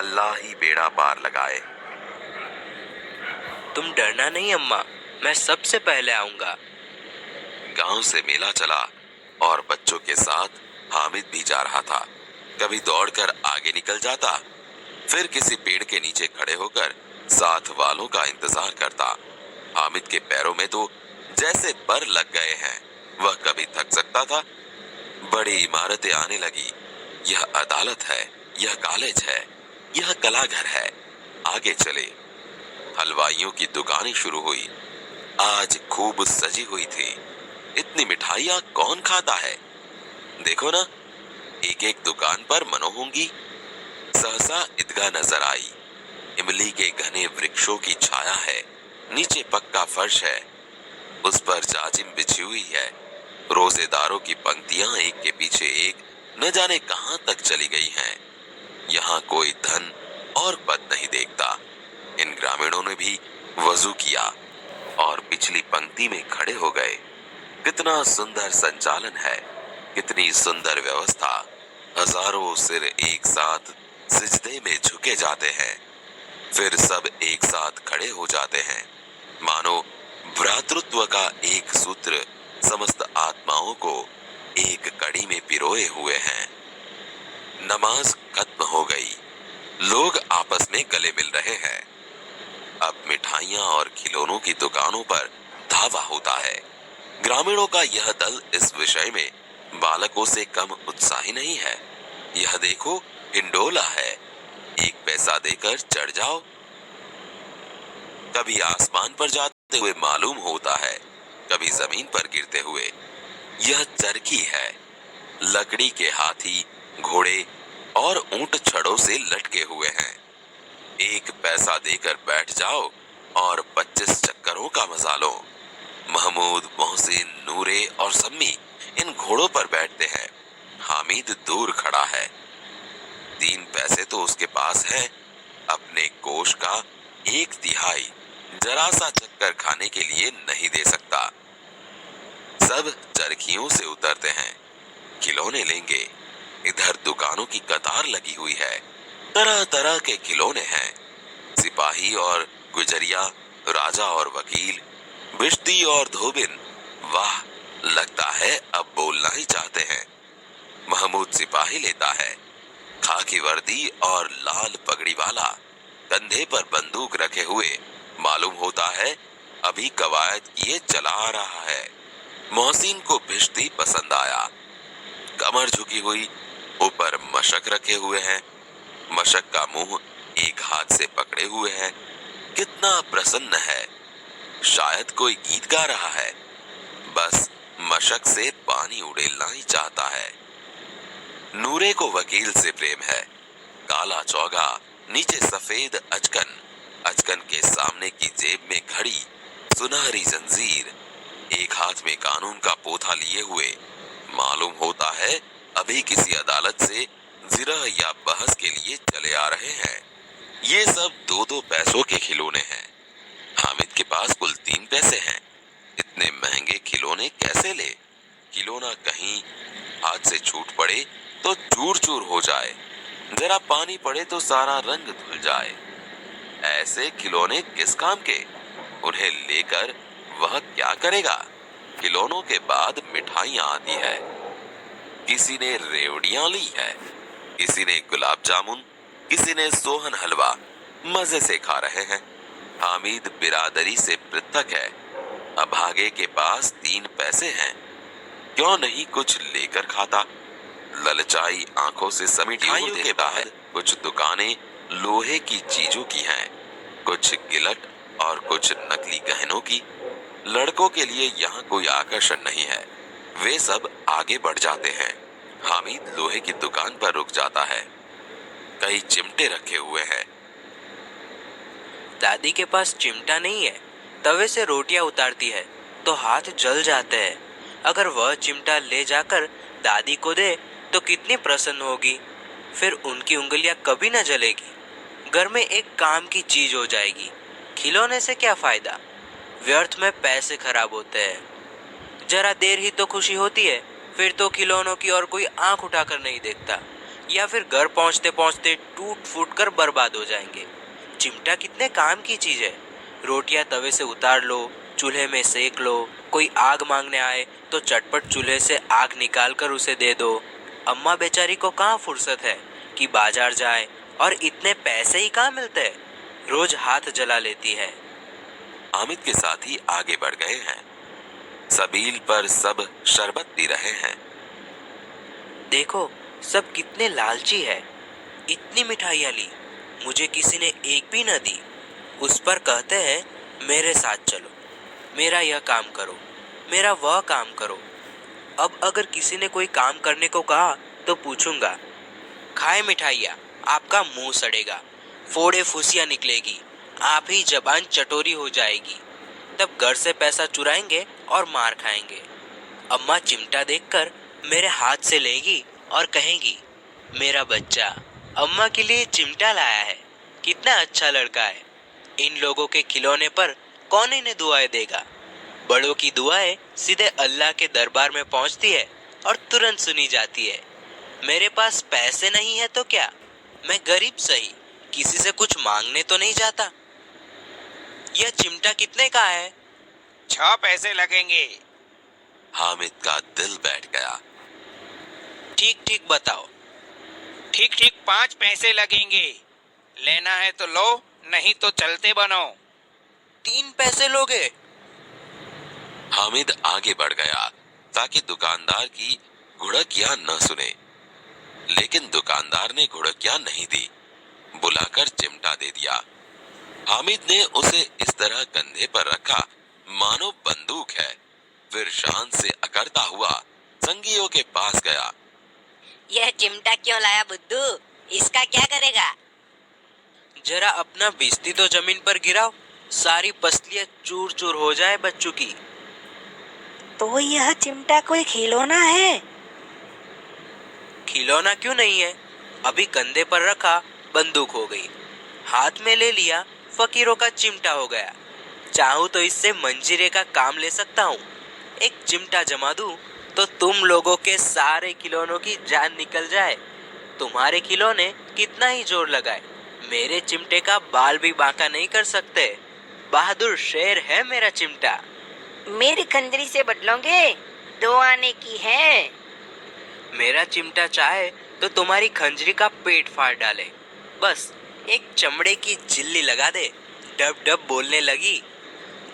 अल्लाह ही बेड़ा पार लगाए। तुम डरना नहीं अम्मा, मैं सबसे पहले आऊंगा। गांव से मेला चला और बच्चों के साथ हामिद भी जा रहा था। कभी दौड़कर आगे निकल जाता, फिर किसी पेड़ के नीचे खड़े होकर साथ वालों का इंतजार करता। हामिद के पैरों में तो जैसे पर लग गए हैं। वह कभी थक सकता था। बड़ी इमारतें आने लगी। यह अदालत है, यह कॉलेज है, यह कलाघर है। आगे चले। हलवाइयों की दुकानें शुरू हुई। आज खूब सजी हुई थी। इतनी मिठाइयाँ कौन खाता है? देखो ना, एक एक दुकान पर मनोहोंगी। सहसा ईदगाह नजर आई। इमली के घने वृक्षों की छाया है। नीचे पक्का फर्श है, उस पर जाजिम बिछी हुई है। रोजेदारों की पंक्तियां एक के पीछे एक न जाने कहां तक चली गई हैं। यहाँ कोई धन और पद नहीं देखता। इन ग्रामीणों ने भी वजू किया और पिछली पंक्ति में खड़े हो गए। कितना सुंदर संचालन है, कितनी सुंदर व्यवस्था। हजारों सिर एक साथ सिजदे में झुके जाते हैं, फिर सब एक साथ खड़े हो जाते हैं, मानो भ्रातृत्व का एक सूत्र समस्त आत्माओं को एक कड़ी में पिरोए हुए हैं। नमाज खत्म हो गई। लोग आपस में गले मिल रहे हैं। अब मिठाइयां और खिलौनों की दुकानों पर धावा होता है। ग्रामीणों का यह दल इस विषय में बालकों से कम उत्साही नहीं है। यह देखो, हिंडोला है, 1 पैसा देकर चढ़ जाओ। कभी आसमान पर जाते हुए मालूम होता है, कभी जमीन पर गिरते हुए। यह चरखी है। लकड़ी के हाथी, घोड़े और ऊंट छड़ों से लटके हुए हैं। 1 पैसा देकर बैठ जाओ और 25 चक्करों का मजा लो। महमूद, मोहसिन, नूरे और सम्मी इन घोड़ों पर बैठते हैं। हामिद दूर खड़ा है। 3 पैसे तो उसके पास है। अपने कोष का 1/3 जरा सा चक्कर खाने के लिए नहीं दे सकता। सब चरखियों से उतरते हैं। खिलौने लेंगे। इधर दुकानों की कतार लगी हुई है। तरह तरह के खिलौने हैं। सिपाही और गुजरिया, राजा और वकील, बिश्ती और धोबिन। वाह, लगता है अब बोलना ही चाहते हैं। महमूद सिपाही लेता है, खाकी वर्दी और लाल पगड़ी वाला, कंधे पर बंदूक रखे हुए। मालूम होता है अभी कवायद किए चला आ रहा है। मोहसिन को भिश्ती पसंद आया। कमर झुकी हुई, ऊपर मशक रखे हुए हैं। मशक का मुंह एक हाथ से पकड़े हुए है। कितना प्रसन्न है, शायद कोई गीत गा रहा है। बस मशक से पानी उड़ेलना ही चाहता है। नूरे को वकील से प्रेम है। काला चौगा, नीचे सफेद अचकन, अचकन के सामने की जेब में घड़ी, सुनहरी जंजीर, एक हाथ में कानून का पोथा लिए हुए। मालूम होता है अभी किसी अदालत से जिरह या बहस के लिए चले आ रहे हैं। ये सब 2-2 पैसों के खिलौने हैं। हामिद के पास कुल 3 पैसे हैं। इतने महंगे खिलौने कैसे ले? खिलौना कहीं हाथ से छूट पड़े तो चूर चूर हो जाए, जरा पानी पड़े तो सारा रंग धुल जाए। ऐसे खिलौने किस काम के? उन्हें लेकर वह क्या करेगा? खिलौनों के बाद मिठाइयां आती है। किसी ने रेवड़ियां ली है, किसी ने गुलाब जामुन, किसी ने सोहन हलवा। मजे से खा रहे हैं। हामिद बिरादरी से पृथक है। अभागे के पास 3 पैसे हैं, क्यों नहीं कुछ लेकर खाता? ललचाई आंखों से समेटी हुई के बाद कुछ दुकानें लोहे की चीजों की हैं, कुछ गिलट और कुछ नकली गहनों की। लड़कों के लिए यहाँ कोई आकर्षण नहीं है। वे सब आगे बढ़ जाते हैं। हामिद लोहे की दुकान पर रुक जाता है। कई चिमटे रखे हुए हैं। दादी के पास चिमटा नहीं है। तवे से रोटियां उतारती है तो हाथ जल जाते हैं। अगर वह चिमटा ले जाकर दादी को दे तो कितनी प्रसन्न होगी। फिर उनकी उंगलियां कभी न जलेगी। घर में एक काम की चीज हो जाएगी। खिलौने से क्या फायदा? व्यर्थ में पैसे खराब होते हैं। जरा देर ही तो खुशी होती है, फिर तो खिलौनों की और कोई आंख उठाकर नहीं देखता। या फिर घर पहुंचते पहुंचते टूट फूट कर बर्बाद हो जाएंगे। चिमटा कितने काम की चीज है। रोटियां तवे से उतार लो, चूल्हे में सेक लो, कोई आग मांगने आए तो चटपट चूल्हे से आग निकाल कर उसे दे दो। अम्मा बेचारी को कहाँ फुर्सत है कि बाजार जाए, और इतने पैसे ही कहाँ मिलते हैं, रोज हाथ जला लेती है। हामिद के साथी आगे बढ़ गए हैं। सबील पर सब शरबत पी रहे हैं। देखो सब कितने लालची है। इतनी मिठाइयाँ ली, मुझे किसी ने एक भी न दी। उस पर कहते हैं मेरे साथ चलो, मेरा यह काम करो, मेरा वह काम करो। अब अगर किसी ने कोई काम करने को कहा तो पूछूंगा, खाए मिठाइयाँ, आपका मुंह सड़ेगा, फोड़े फुसियाँ निकलेगी, आप ही जबान चटोरी हो जाएगी। तब घर से पैसा चुराएंगे और मार खाएंगे। अम्मा चिमटा देखकर मेरे हाथ से लेगी और कहेंगी, मेरा बच्चा अम्मा के लिए चिमटा लाया है, कितना अच्छा लड़का है। इन लोगों के खिलौने पर कौन इन्हें दुआएं देगा। बड़ों की दुआएं सीधे अल्लाह के दरबार में पहुंचती है और तुरंत सुनी जाती है। मेरे पास पैसे नहीं है तो क्या, मैं गरीब सही, किसी से कुछ मांगने तो नहीं जाता। यह चिमटा कितने का है? 6 पैसे लगेंगे। हामिद का दिल बैठ गया। ठीक ठीक बताओ। ठीक ठीक 5 पैसे लगेंगे। लेना है तो लो, नहीं तो चलते बनो। 3 पैसे लोगे? हामिद आगे बढ़ गया ताकि दुकानदार की घुड़कियां न सुने, लेकिन दुकानदार ने घुड़कियां नहीं दी, बुलाकर चिमटा दे दिया। हामिद ने उसे इस तरह कंधे पर रखा मानो बंदूक है। फिर शान से अकड़ता हुआ संगियों के पास गया। यह चिमटा क्यों लाया बुद्धू? इसका क्या करेगा? जरा अपना बिस्ती तो जमीन पर गिराओ, सारी पसलियां चूर चूर हो जाए बच्चों की। तो यह चिमटा कोई खिलौना है? खिलौना क्यों नहीं है, अभी कंधे पर रखा बंदूक हो गई, हाथ में ले लिया फकीरों का चिमटा हो गया। चाहूं तो इससे मंजीरे का काम ले सकता हूँ। एक चिमटा जमा दूं तो तुम लोगों के सारे खिलौनों की जान निकल जाए। तुम्हारे खिलौने कितना ही जोर लगाए, मेरे चिमटे का बाल भी बांका नहीं कर सकते। बहादुर शेर है मेरा चिमटा। मेरी खंजरी से बदलोगे? 2 आने की है। मेरा चिमटा चाहे तो तुम्हारी खंजरी का पेट फाड़ डाले, बस एक चमड़े की झिल्ली लगा दे, डब डब बोलने लगी,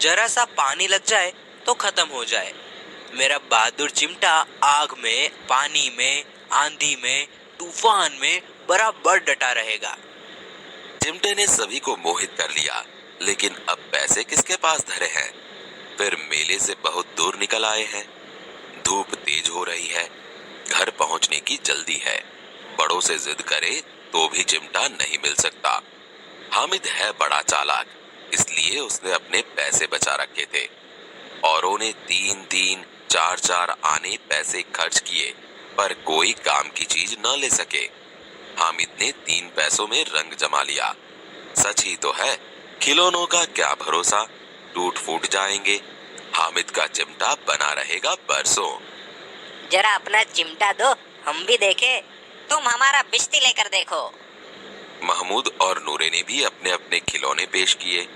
जरा सा पानी लग जाए तो खत्म हो जाए। मेरा बहादुर चिमटा आग में, पानी में, आंधी में, तूफान में बराबर डटा रहेगा। चिमटे ने सभी को मोहित कर लिया, लेकिन अब पैसे किसके पास धरे हैं। फिर मेले से बहुत दूर निकल आए हैं। धूप तेज हो रही है, घर पहुंचने की जल्दी है। बड़ों से जिद करे तो भी चिमटा नहीं मिल सकता। हामिद है बड़ा चालाक, इसलिए उसने अपने पैसे बचा रखे थे। औरों ने 3-3, 4-4 आने पैसे खर्च किए, पर कोई काम की चीज न ले सके। हामिद ने 3 पैसों में रंग जमा लिया। सच ही तो है, खिलौनों का क्या भरोसा, टूट फूट जाएंगे। हामिद का चिमटा बना रहेगा बरसों। जरा अपना चिमटा दो, हम भी देखें। तुम हमारा बिस्ती लेकर देखो। महमूद और नूरे ने भी अपने अपने खिलौने पेश किए।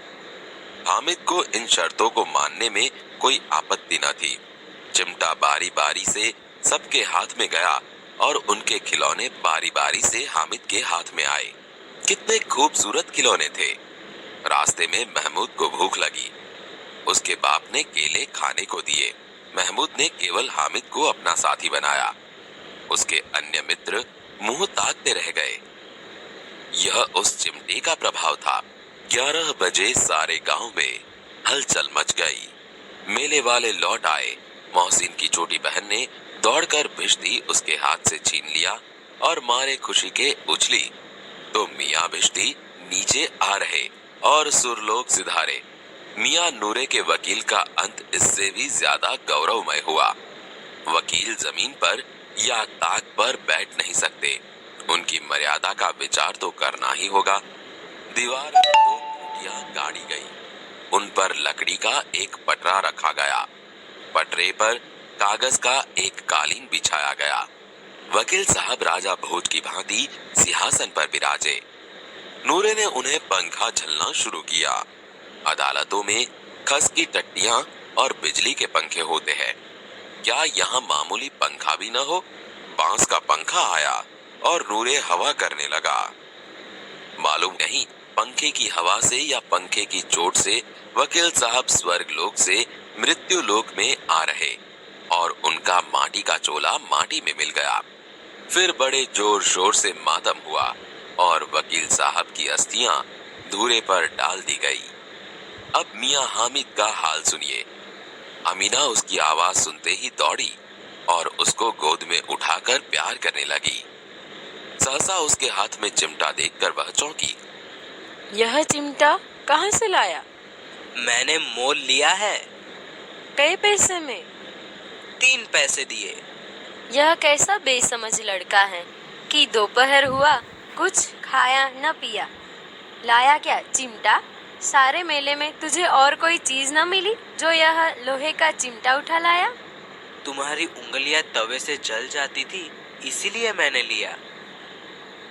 हामिद को इन शर्तों को मानने में कोई आपत्ति न थी। चिमटा बारी बारी से सबके हाथ में गया और उनके खिलौने बारी बारी से हामिद के हाथ में आए। कितने खूबसूरत खिलौने थे। रास्ते में महमूद को भूख लगी। उसके बाप ने केले खाने को दिए। महमूद ने केवल हामिद को अपना साथी बनाया। उसके अन्य मित्र मुंह ताकते रह गए। यह उस चिमटे का प्रभाव था। 11 बजे सारे गांव में हलचल मच गई। मेले वाले लौट आए। मोहसिन की छोटी बहन ने दौड़कर भिश्ती उसके हाथ से छीन लिया और मारे खुशी के उछली तो मियाँ भिश्ती नीचे आ रहे और सुरलोक सिधारे। मियाँ नूरे के वकील का अंत इससे भी ज्यादा गौरवमय हुआ। वकील जमीन पर या ताक पर बैठ नहीं सकते, उनकी मर्यादा का विचार तो करना ही होगा। दीवार में 2 खूंटियां गाड़ी गई, उन पर लकड़ी का एक पटरा रखा गया। पटरे पर कागज का एक कालीन बिछाया गया। वकील साहब राजा भोज की भांति सिंहासन पर विराजे। नूरे ने उन्हें पंखा झलना शुरू किया। अदालतों में खस की टट्टियां और बिजली के पंखे होते हैं, क्या यहाँ मामूली पंखा भी न हो? बांस का पंखा आया और नूरे हवा करने लगा। मालूम नहीं पंखे की हवा से या पंखे की चोट से वकील साहब स्वर्ग लोक से मृत्यु लोक में आ रहे और उनका माटी का चोला माटी में मिल गया। फिर बड़े जोर शोर से मातम हुआ और वकील साहब की अस्थियां धूरे पर डाल दी गई। अब मियां हामिद का हाल सुनिए। अमीना उसकी आवाज सुनते ही दौड़ी और उसको गोद में उठाकर प्यार करने लगी। सहसा उसके हाथ में चिमटा देखकर वह चौंकी। यह चिमटा कहाँ से लाया? मैंने मोल लिया है। कई पैसे में? 3 पैसे दिए। यह कैसा बेसमझ लड़का है कि दोपहर हुआ कुछ खाया न पिया, लाया क्या चिमटा? सारे मेले में तुझे और कोई चीज न मिली जो यह लोहे का चिमटा उठा लाया? तुम्हारी उंगलियां तवे से जल जाती थी, इसीलिए मैंने लिया।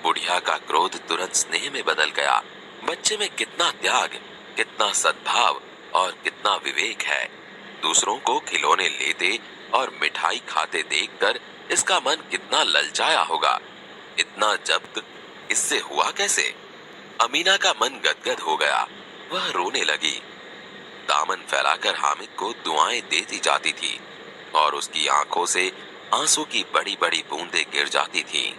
बुढ़िया का क्रोध तुरंत स्नेह में बदल गया। बच्चे में कितना त्याग, कितना सद्भाव और कितना विवेक है। दूसरों को खिलौने लेते और मिठाई खाते देखकर इसका मन कितना ललचाया होगा। इतना जब्त इससे हुआ कैसे? अमीना का मन गदगद हो गया। वह रोने लगी। दामन फैलाकर हामिद को दुआएं देती जाती थी और उसकी आंखों से आंसू की बड़ी बड़ी बूंदें गिर जाती थीं।